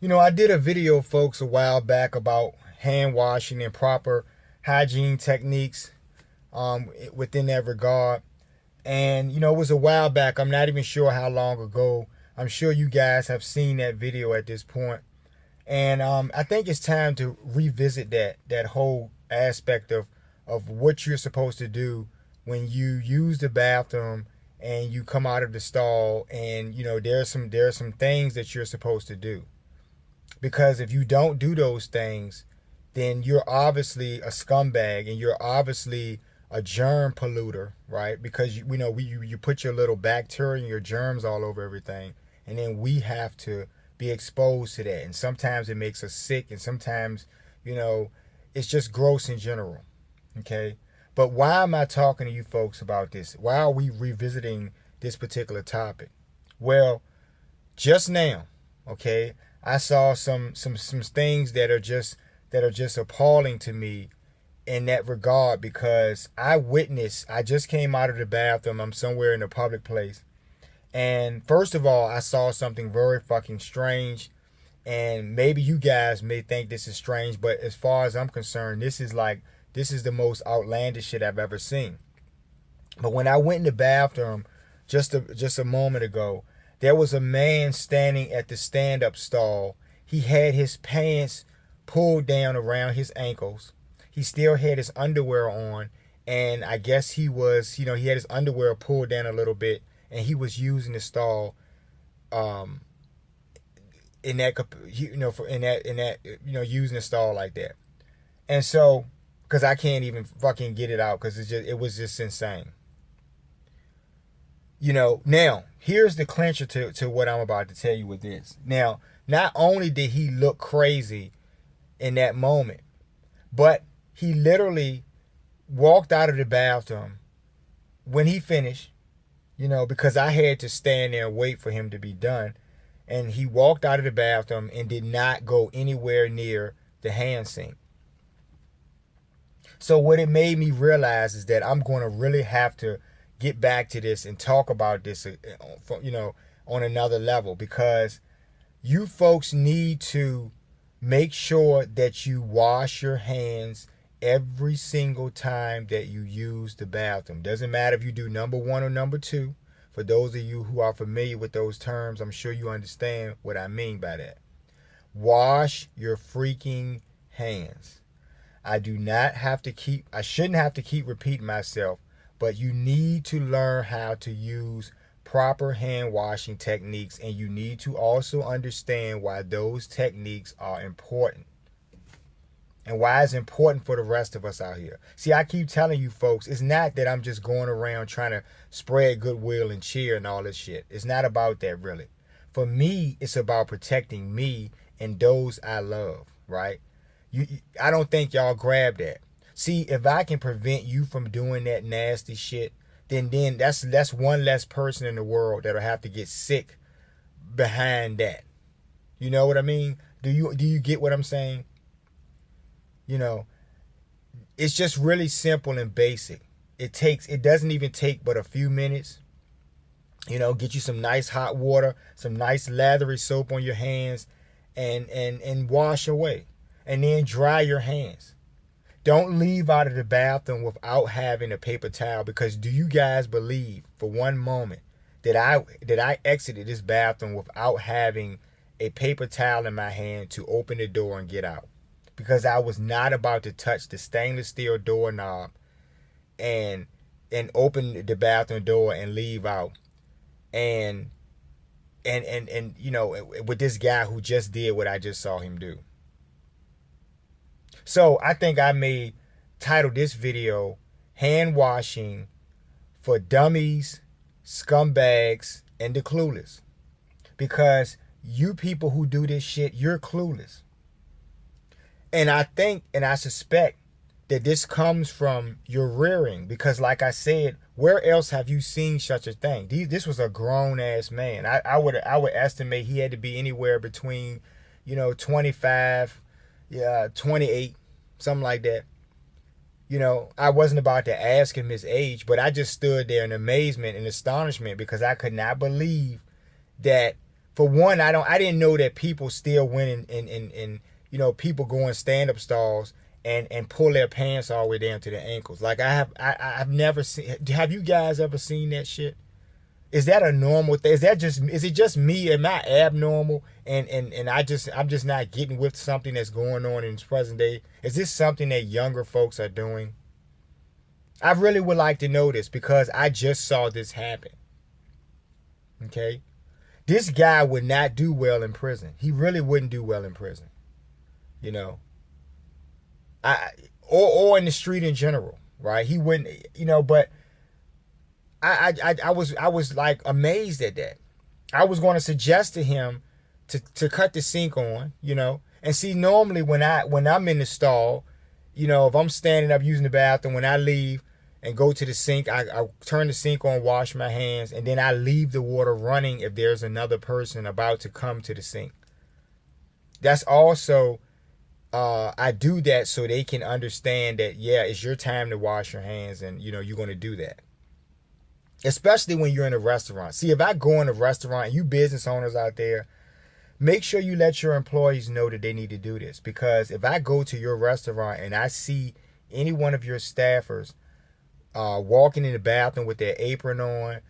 I did a video, folks, a while back about hand washing and proper hygiene techniques within that regard. And, it was a while back. I'm not even sure how long ago. I'm sure you guys have seen that video at this point. And I think it's time to revisit that whole aspect of what you're supposed to do when you use the bathroom and you come out of the stall, and there's some things that you're supposed to do. Because if you don't do those things, then you're obviously a scumbag and you're obviously a germ polluter, right? Because you put your little bacteria and your germs all over everything, and then we have to be exposed to that. And sometimes it makes us sick, and sometimes, it's just gross in general. Okay? But why am I talking to you folks about this? Why are we revisiting this particular topic? Well, just now, okay, I saw some things that are just appalling to me in that regard, because I just came out of the bathroom. I'm somewhere in a public place. And first of all, I saw something very fucking strange. And maybe you guys may think this is strange, but as far as I'm concerned, this is the most outlandish shit I've ever seen. But when I went in the bathroom just a moment ago, there was a man standing at the stand-up stall. He had his pants pulled down around his ankles. He still had his underwear on, and I guess he had his underwear pulled down a little bit, and he was using the stall, um, in that, using the stall like that. And so, because I can't even fucking get it out, because it was just insane. Now, here's the clincher to what I'm about to tell you with this. Now, not only did he look crazy in that moment, but he literally walked out of the bathroom when he finished, because I had to stand there and wait for him to be done. And he walked out of the bathroom and did not go anywhere near the hand sink. So what it made me realize is that I'm going to really have to get back to this and talk about this, on another level, because you folks need to make sure that you wash your hands every single time that you use the bathroom. Doesn't matter if you do number one or number two. For those of you who are familiar with those terms, I'm sure you understand what I mean by that. Wash your freaking hands. I shouldn't have to keep repeating myself, but you need to learn how to use proper hand washing techniques, and you need to also understand why those techniques are important and why it's important for the rest of us out here. See, I keep telling you folks, it's not that I'm just going around trying to spread goodwill and cheer and all this shit. It's not about that, really. For me, it's about protecting me and those I love, right? I don't think y'all grab that. See, if I can prevent you from doing that nasty shit, then that's one less person in the world that'll have to get sick behind that. You know what I mean? Do you get what I'm saying? It's just really simple and basic. It doesn't even take but a few minutes. Get you some nice hot water, some nice lathery soap on your hands, and wash away. And then dry your hands. Don't leave out of the bathroom without having a paper towel, because do you guys believe for one moment that I exited this bathroom without having a paper towel in my hand to open the door and get out? Because I was not about to touch the stainless steel doorknob and open the bathroom door and leave out. And with this guy who just did what I just saw him do. So I think I may title this video Hand Washing for Dummies, Scumbags, and the Clueless. Because you people who do this shit, you're clueless. And I think and I suspect that this comes from your rearing. Because like I said, where else have you seen such a thing? This was a grown ass man. I would estimate he had to be anywhere between, 25, 28, something like that. I wasn't about to ask him his age, but I just stood there in amazement and astonishment, because I could not believe that For one, I didn't know that people still went and you know, people go in stand-up stalls and pull their pants all the way down to their ankles. Like I've never seen. Have you guys ever seen that shit? Is that a normal thing? Is it just me? Am I abnormal? And I'm just not getting with something that's going on in this present day. Is this something that younger folks are doing? I really would like to know this because I just saw this happen. Okay? This guy would not do well in prison. He really wouldn't do well in prison. You know? Or in the street in general, right? He wouldn't, you know, but I was like amazed at that. I was going to suggest to him to cut the sink on, you know. And see, normally when I'm in the stall, you know, if I'm standing up using the bathroom, when I leave and go to the sink, I turn the sink on, wash my hands, and then I leave the water running if there's another person about to come to the sink. That's also, I do that so they can understand that, yeah, it's your time to wash your hands and, you know, you're going to do that. Especially when you're in a restaurant. See, if I go in a restaurant, you business owners out there, make sure you let your employees know that they need to do this. Because if I go to your restaurant and I see any one of your staffers walking in the bathroom with their apron on,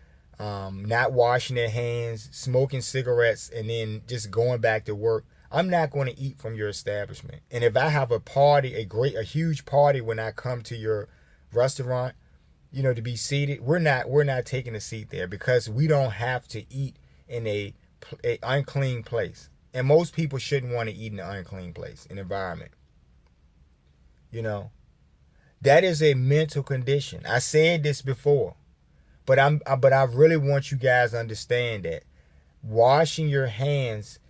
not washing their hands, smoking cigarettes, and then just going back to work, I'm not going to eat from your establishment. And if I have a party, a huge party when I come to your restaurant, you know, to be seated, we're not taking a seat there because we don't have to eat in a unclean place. And most people shouldn't want to eat in an unclean place, an environment. You know, that is a mental condition. I said this before, but I really want you guys to understand that washing your hands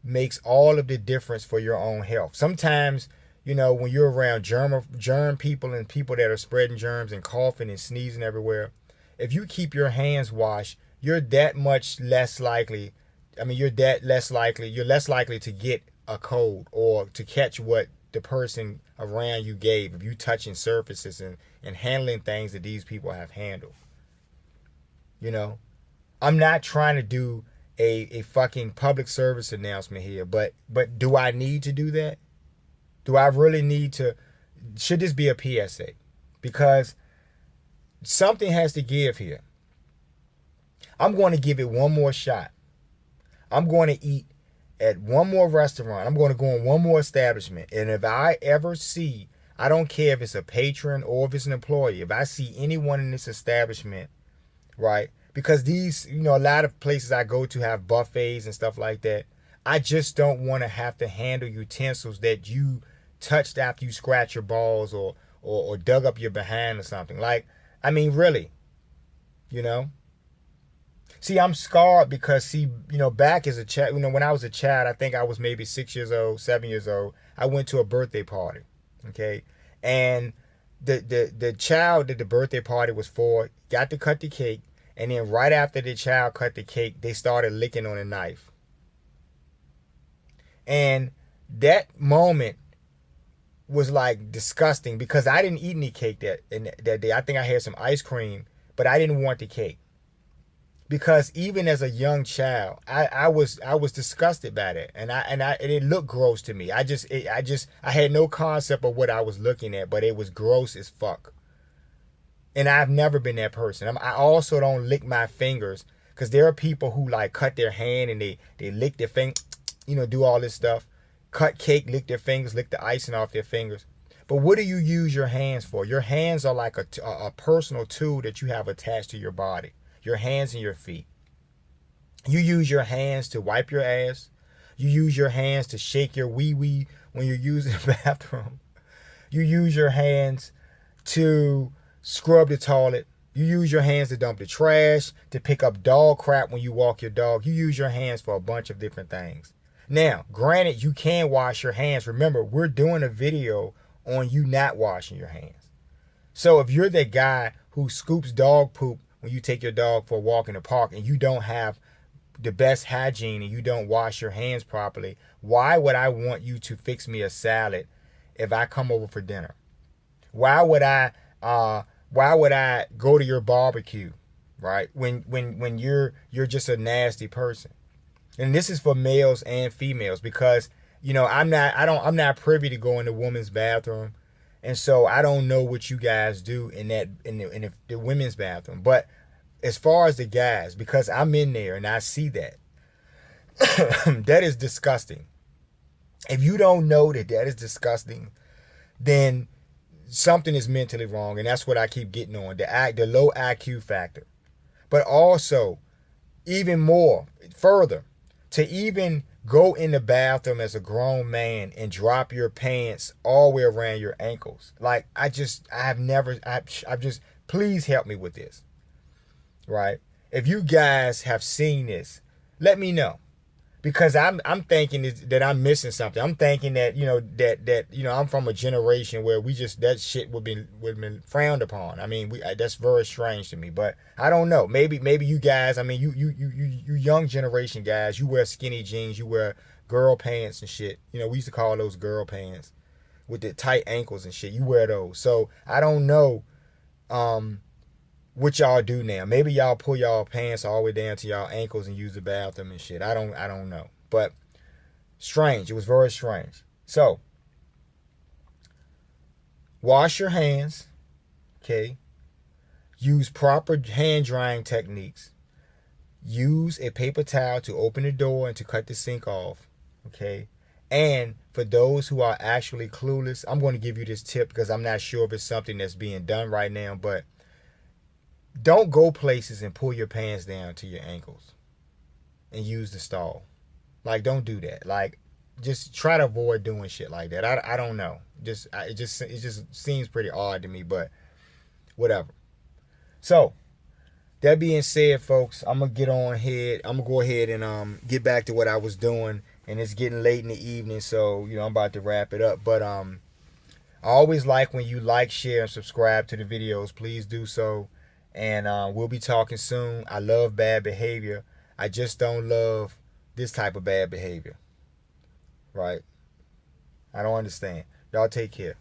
makes all of the difference for your own health. Sometimes, you know, when you're around germ people and people that are spreading germs and coughing and sneezing everywhere, if you keep your hands washed, you're that much less likely. I mean, you're less likely to get a cold or to catch what the person around you gave if you touching surfaces and handling things that these people have handled. You know, I'm not trying to do a fucking public service announcement here, but do I need to do that? Do I really need to? Should this be a PSA? Because something has to give here. I'm going to give it one more shot. I'm going to eat at one more restaurant. I'm going to go in one more establishment. And if I ever see, I don't care if it's a patron or if it's an employee, if I see anyone in this establishment, right? Because these, you know, a lot of places I go to have buffets and stuff like that. I just don't want to have to handle utensils that you touched after you scratched your balls or dug up your behind or something. Like, I mean, really, you know? See, I'm scarred because, see, you know, back as a child, you know, when I was a child, I think I was maybe 6 years old, 7 years old, I went to a birthday party, okay? And the child that the birthday party was for got to cut the cake, and then right after the child cut the cake, they started licking on a knife. And that moment was like disgusting because I didn't eat any cake that day. I think I had some ice cream, but I didn't want the cake. Because even as a young child, I was disgusted by that, and it looked gross to me. I had no concept of what I was looking at, but it was gross as fuck. And I've never been that person. I also don't lick my fingers because there are people who like cut their hand and they lick their finger, you know, do all this stuff, cut cake, lick their fingers, lick the icing off their fingers. But what do you use your hands for? Your hands are like a personal tool that you have attached to your body. Your hands and your feet. You use your hands to wipe your ass. You use your hands to shake your wee-wee when you're using the bathroom. You use your hands to scrub the toilet. You use your hands to dump the trash, to pick up dog crap when you walk your dog. You use your hands for a bunch of different things. Now, granted, you can wash your hands. Remember, we're doing a video on you not washing your hands. So if you're that guy who scoops dog poop when you take your dog for a walk in the park and you don't have the best hygiene and you don't wash your hands properly, why would I want you to fix me a salad if I come over for dinner? Why would I go to your barbecue, right? When you're just a nasty person. And this is for males and females because I'm not privy to go in the woman's bathroom, and so I don't know what you guys do in the women's bathroom. But as far as the guys, because I'm in there and I see that, that is disgusting. If you don't know that is disgusting, then something is mentally wrong, and that's what I keep getting on the low IQ factor. But also, even more further, to even go in the bathroom as a grown man and drop your pants all the way around your ankles. Like, I've just, please help me with this, right? If you guys have seen this, let me know. Because I'm thinking that I'm missing something. I'm thinking that I'm from a generation where that shit would been frowned upon. I mean, that's very strange to me. But I don't know. Maybe you guys. I mean, you young generation guys. You wear skinny jeans. You wear girl pants and shit. We used to call those girl pants with the tight ankles and shit. You wear those. So I don't know. What y'all do now? Maybe y'all pull y'all pants all the way down to y'all ankles and use the bathroom and shit. I don't know. But strange. It was very strange. So, wash your hands. Okay. Use proper hand drying techniques. Use a paper towel to open the door and to cut the sink off. Okay. And for those who are actually clueless, I'm going to give you this tip because I'm not sure if it's something that's being done right now, but don't go places and pull your pants down to your ankles and use the stall. Like, don't do that. Like, just try to avoid doing shit like that. I don't know. It just seems pretty odd to me, but whatever. So, that being said, folks, I'm gonna go ahead and get back to what I was doing, and it's getting late in the evening, so I'm about to wrap it up. But I always like when you like, share, and subscribe to the videos. Please do so. And we'll be talking soon. I love bad behavior. I just don't love this type of bad behavior. Right? I don't understand. Y'all take care.